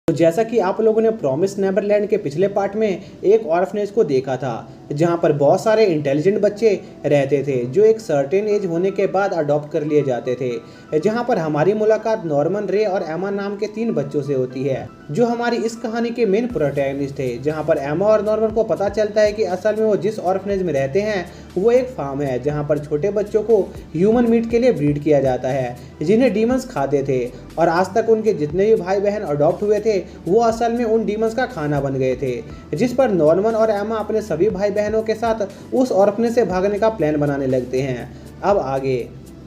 तो जैसा कि आप लोगों ने प्रॉमिस नेवरलैंड के पिछले पार्ट में एक ऑर्फनेज को देखा था जहां पर बहुत सारे इंटेलिजेंट बच्चे रहते थे जो एक सर्टेन एज होने के बाद अडॉप्ट कर लिए जाते थे। जहां पर हमारी मुलाकात नॉर्मन, रे और एमा नाम के 3 बच्चों से होती है जो हमारी इस कहानी के मेन प्रोटैगनिस्ट थे। जहां पर एमा और नॉर्मन को पता चलता है कि असल में वो जिस ऑर्फनेज में रहते हैं वो एक फार्म है जहां पर छोटे बच्चों को ह्यूमन मीट के लिए ब्रीड किया जाता है जिन्हें डीमंस खाते थे, और आज तक उनके जितने भी भाई बहन अडॉप्ट हुए थे वो असल में उन डीमंस का खाना बन गए थे। जिस पर नॉर्मन और एमा अपने सभी भाई बहनों के साथ उस ऑर्फनेज से भागने का प्लान बनाने लगते हैं। अब आगे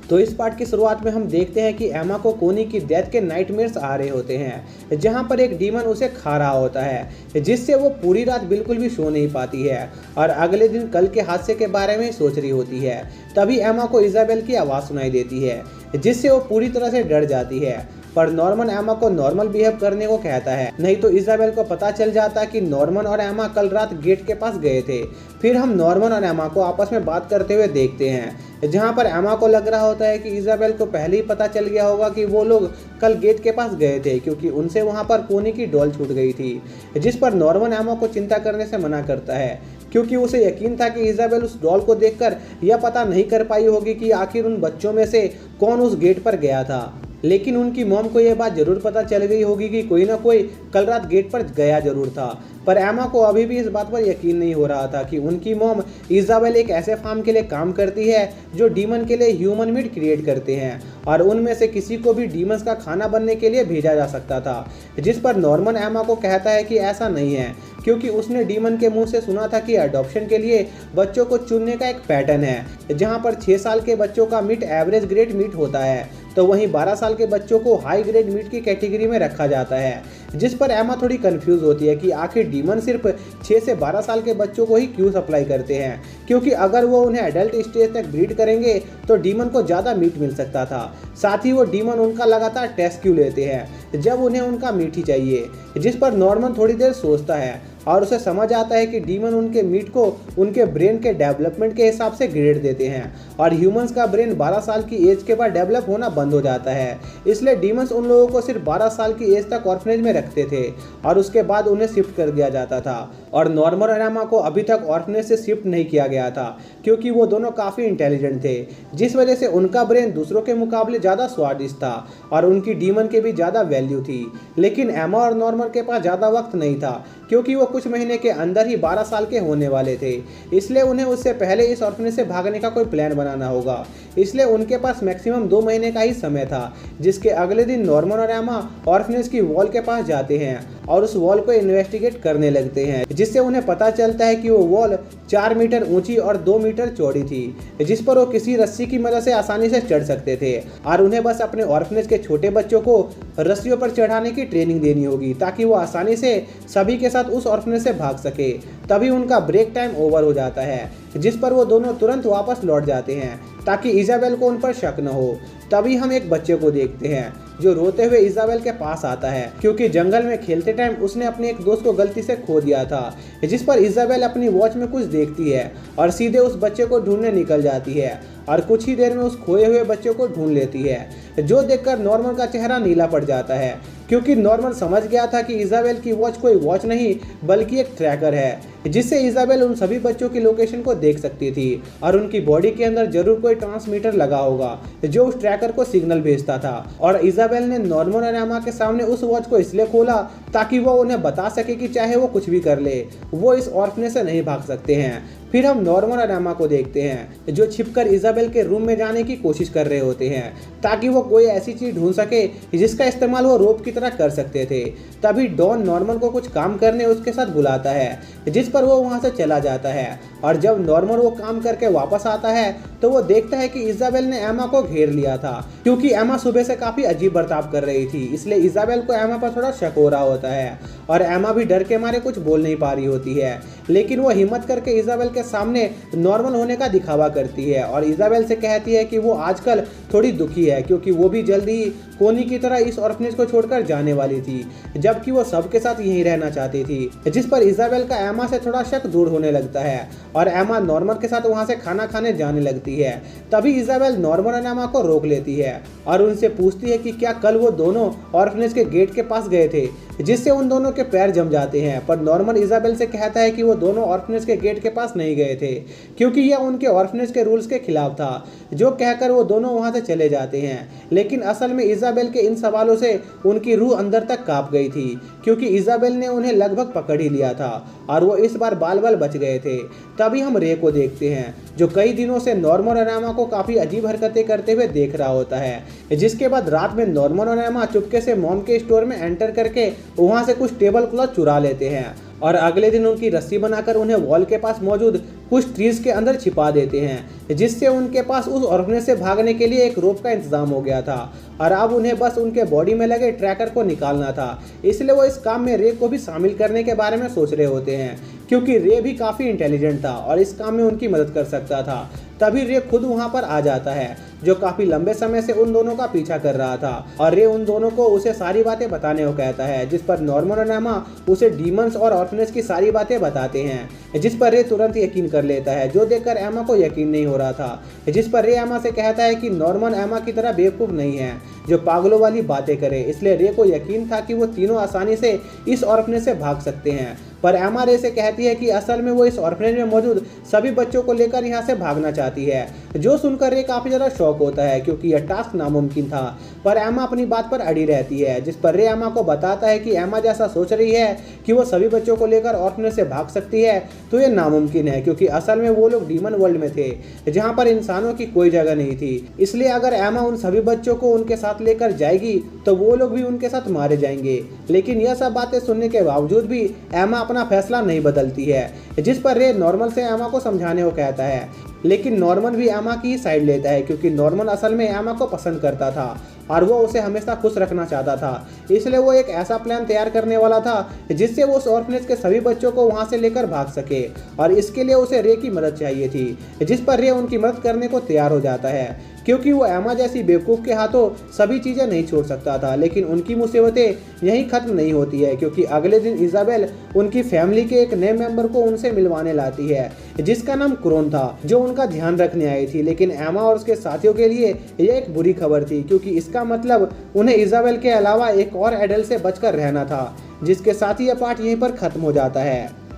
तो इस पार्ट की शुरुआत में हम देखते हैं कि एमा को कोनी की डेथ के नाइटमेयर्स आ रहे होते हैं जहां पर एक डीमन उसे खा रहा होता है जिससे वो पूरी रात बिल्कुल भी सो नहीं पाती है और अगले दिन कल के हादसे के बारे में सोच रही होती है। तभी एमा को इजाबेल की आवाज़ सुनाई देती है जिससे वो पूरी तरह से डर जाती है, पर नॉर्मन एमा को नॉर्मल बिहेव करने को कहता है, नहीं तो इजाबेल को पता चल जाता कि नॉर्मन और एमा कल रात गेट के पास गए थे। फिर हम नॉर्मन और एमा को आपस में बात करते हुए देखते हैं जहां पर एमा को लग रहा होता है कि इजाबेल को पहले ही पता चल गया होगा कि वो लोग कल गेट के पास गए थे क्योंकि उनसे वहां पर कोनी की डॉल छूट गई थी। जिस पर नॉर्मन एमा को चिंता करने से मना करता है क्योंकि उसे यकीन था कि इजाबेल उस डॉल को देखकर यह पता नहीं कर पाई होगी कि आखिर उन बच्चों में से कौन उस गेट पर गया था। लेकिन उनकी मॉम को यह बात जरूर पता चल गई होगी कि कोई ना कोई कल रात गेट पर गया जरूर था, पर एमा को अभी भी इस बात पर यकीन नहीं हो रहा था कि उनकी मॉम इजाबेल एक ऐसे फार्म के लिए काम करती है जो डीमन के लिए ह्यूमन मीट क्रिएट करते हैं और उनमें से किसी को भी डीमंस का खाना बनने के लिए भेजा जा सकता था। जिस पर नॉर्मन एमा को कहता है कि ऐसा नहीं है क्योंकि उसने डीमन के मुंह से सुना था कि अडॉप्शन के लिए बच्चों को चुनने का एक पैटर्न है जहां पर 6 साल के बच्चों का मीट एवरेज ग्रेड मीट होता है तो वहीं 12 साल के बच्चों को हाई ग्रेड मीट की कैटेगरी में रखा जाता है। जिस पर एमा थोड़ी कंफ्यूज होती है कि आखिर डीमन सिर्फ 6 से 12 साल के बच्चों को ही क्यों सप्लाई करते हैं, क्योंकि अगर वो उन्हें एडल्ट स्टेज तक ब्रीड करेंगे तो डीमन को ज़्यादा मीट मिल सकता था। साथ ही वो डीमन उनका लगातार टेस्ट क्यों लेते हैं जब उन्हें उनका मीट ही चाहिए। जिस पर नॉर्मन थोड़ी देर सोचता है और उसे समझ आता है कि डीमन उनके मीट को उनके ब्रेन के डेवलपमेंट के हिसाब से ग्रेड देते हैं और ह्यूमंस का ब्रेन 12 साल की एज के बाद डेवलप होना बंद हो जाता है, इसलिए डीमंस उन लोगों को सिर्फ 12 साल की एज तक ऑर्फनेज में रखते थे और उसके बाद उन्हें शिफ्ट कर दिया जाता था। और नॉर्मन और एमा को अभी तक ऑर्फनेज से शिफ्ट नहीं किया गया था क्योंकि वो दोनों काफ़ी इंटेलिजेंट थे, जिस वजह से उनका ब्रेन दूसरों के मुकाबले ज़्यादा स्वादिष्ट था और उनकी डीमन के भी ज़्यादा वैल्यू थी। लेकिन एमा और नॉर्मन के पास ज़्यादा वक्त नहीं था क्योंकि वो कुछ महीने के अंदर ही 12 साल के होने वाले थे, इसलिए उन्हें उससे पहले इस ऑर्फनेज से भागने का कोई प्लान बनाना होगा। इसलिए उनके पास मैक्सिमम 2 महीने का ही समय था, जिसके अगले दिन नॉर्मन और एमा ऑर्फनेज की वॉल के पास जाते हैं और उस वॉल को इन्वेस्टिगेट करने लगते हैं, जिससे उन्हें पता चलता है कि वो वॉल 4 मीटर ऊंची और 2 मीटर चौड़ी थी, जिस पर वो किसी रस्सी की मदद से आसानी से चढ़ सकते थे और उन्हें बस अपने ऑर्फनेज के छोटे बच्चों को रस्सियों पर चढ़ाने की ट्रेनिंग देनी होगी ताकि वो आसानी से सभी के साथ उस ऑर्फनेज से भाग सके। तभी उनका ब्रेक टाइम ओवर हो जाता है, जिस पर वो दोनों तुरंत वापस लौट जाते हैं ताकि इजाबेल को उन पर शक न हो। तभी हम एक बच्चे को देखते हैं जो रोते हुए इजाबेल के पास आता है क्योंकि जंगल में खेलते टाइम उसने अपने एक दोस्त को गलती से खो दिया था। जिस पर इजाबेल अपनी वॉच में कुछ देखती है और सीधे उस बच्चे को ढूंढने निकल जाती है और कुछ ही देर में उस खोए हुए बच्चे को ढूंढ लेती है, जो देखकर नॉर्मन का चेहरा नीला पड़ जाता है क्योंकि नॉर्मन समझ गया था कि इजाबेल की वॉच कोई वॉच नहीं बल्कि एक ट्रैकर है, जिससे इजाबेल उन सभी बच्चों की लोकेशन को देख सकती थी और उनकी बॉडी के अंदर जरूर कोई ट्रांसमीटर लगा होगा जो उस ट्रैकर को सिग्नल भेजता था। और इजाबेल ने नॉर्मन और एमा के सामने उस वॉच को इसलिए खोला ताकि वो उन्हें बता सके कि चाहे वो कुछ भी कर ले वो इस ऑर्फनेज से नहीं भाग सकते हैं। फिर हम नॉर्मन और एमा को देखते हैं जो छिपकर इजाबेल के रूम में जाने की कोशिश कर रहे होते हैं ताकि वो कोई ऐसी चीज ढूंढ सके जिसका इस्तेमाल वो रोप की तरह कर सकते थे। तभी डॉन नॉर्मन को कुछ काम करने उसके साथ बुलाता है, जिस पर वो वहां से चला जाता है और जब नॉर्मन वो काम करके वापस आता है तो वो देखता है कि इजाबेल ने एमा को घेर लिया था क्योंकि एमा सुबह से काफी अजीब बर्ताव कर रही थी, इसलिए इजाबेल को एमा पर थोड़ा शक हो रहा होता है और एमा भी डर के मारे कुछ बोल नहीं पा रही होती है। लेकिन वो हिम्मत करके इजाबेल के सामने नॉर्मल होने का दिखावा करती है और इजाबेल से कहती है कि वो आजकल थोड़ी दुखी है क्योंकि वो भी जल्दी ही कोनी की तरह इस ऑर्फनेज को छोड़कर जाने वाली थी, जबकि वो सबके साथ यहीं रहना चाहती थी। जिस पर इजाबेल का एमा से थोड़ा शक दूर होने लगता है और एमा नॉर्मन के साथ वहां से खाना खाने जाने लगती है। तभी इजाबेल नॉर्मन और एमा को रोक लेती है और उनसे पूछती है कि क्या कल वो दोनों ऑर्फनेज के गेट के पास गए थे, जिससे उन दोनों के पैर जम जाते हैं। पर नॉर्मन इजाबेल से कहता है कि वो दोनों ऑर्फनेज के गेट के पास नहीं गए थे, क्योंकि यह उनके ऑर्फनेज के रूल्स के खिलाफ था, जो कहकर वो दोनों वहां से चले जाते हैं। लेकिन असल में इजाबेल के इन सवालों से उनकी रूह अंदर तक कांप गई थी, क्योंकि इजाबेल ने उन्हें लगभग पकड़ ही लिया था और वो इस बार बाल बाल बच गए थे। तभी हम रे को देखते हैं, जो कई दिनों से नॉर्मन और एमा को काफी अजीब हरकतें करते हुए देख रहा होता है। जिसके बाद रात में नॉर्मन और एमा चुपके से मॉम के स्टोर में एंटर करके वहां से कुछ टेबल क्लॉथ चुरा लेते हैं और अगले दिन उनकी रस्सी बनाकर उन्हें वॉल के पास मौजूद कुछ ट्रीज के अंदर छिपा देते हैं, जिससे उनके पास उस ऑर्फनेज से भागने के लिए एक रोप का इंतजाम हो गया था और अब उन्हें बस उनके बॉडी में लगे ट्रैकर को निकालना था। इसलिए वो इस काम में रे को भी शामिल करने के बारे में सोच रहे होते हैं, क्योंकि रे भी काफ़ी इंटेलिजेंट था और इस काम में उनकी मदद कर सकता था। तभी रे खुद वहां पर आ जाता है, जो काफी लंबे समय से उन दोनों का पीछा कर रहा था और रे उन दोनों को उसे सारी बातें बताने को कहता है। जिस पर नॉर्मन और एमा उसे डीमंस और ऑर्फनेज की सारी बातें बताते हैं, जिस पर रे तुरंत यकीन कर लेता है, जो देखकर एमा को यकीन नहीं हो रहा था। जिस पर रे एमा से कहता है कि नॉर्मन एमा की तरह बेवकूफ नहीं है जो पागलों वाली बातें करे। इसलिए रे को यकीन था कि वो तीनों आसानी से इस ऑर्फनेज से भाग सकते हैं। पर एमा रे से कहती है कि असल में वो इस ऑर्फनेज में मौजूद सभी बच्चों को लेकर यहाँ से भागना चाहती है, जो सुनकर रे काफी ज्यादा शौक होता है, क्योंकि यह टास्क नामुमकिन था। पर एमा अपनी बात पर अड़ी रहती है, जिस पर रे एमा को बताता है कि एमा जैसा सोच रही है कि वो सभी बच्चों को लेकर ऑर्फनेज से भाग सकती है, तो ये नामुमकिन है, क्योंकि असल में वो लोग डीमन वर्ल्ड में थे, जहाँ पर इंसानों की कोई जगह नहीं थी। इसलिए अगर एमा उन सभी बच्चों को उनके साथ लेकर जाएगी तो वो लोग भी उनके साथ मारे जाएंगे। लेकिन यह सब बातें सुनने के बावजूद भी एमा अपना फैसला नहीं बदलती है, जिस पर रे नॉर्मन से एमा को समझाने को कहता है। लेकिन नॉर्मन भी एमा की साइड लेता है, क्योंकि नॉर्मन असल में एमा को पसंद करता था और वो उसे हमेशा खुश रखना चाहता था। इसलिए वो एक ऐसा प्लान तैयार करने वाला था जिससे वो उस ऑर्फनेज के सभी बच्चों को वहां से लेकर भाग सके, और इसके लिए उसे रे की मदद चाहिए थी। जिस पर रे उनकी मदद करने को तैयार हो जाता है, क्योंकि वो एमा जैसी बेवकूफ़ के हाथों सभी चीज़ें नहीं छोड़ सकता था। लेकिन उनकी मुसीबतें यहीं ख़त्म नहीं होती है, क्योंकि अगले दिन इजाबेल उनकी फैमिली के एक नए मेंबर को उनसे मिलवाने लाती है, जिसका नाम क्रोन था, जो उनका ध्यान रखने आई थी। लेकिन एमा और उसके साथियों के लिए यह एक बुरी खबर थी, क्योंकि इसका मतलब उन्हें इजाबेल के अलावा एक और एडल्ट से बचकर रहना था। जिसके साथ ही यह पार्ट यहीं पर ख़त्म हो जाता है।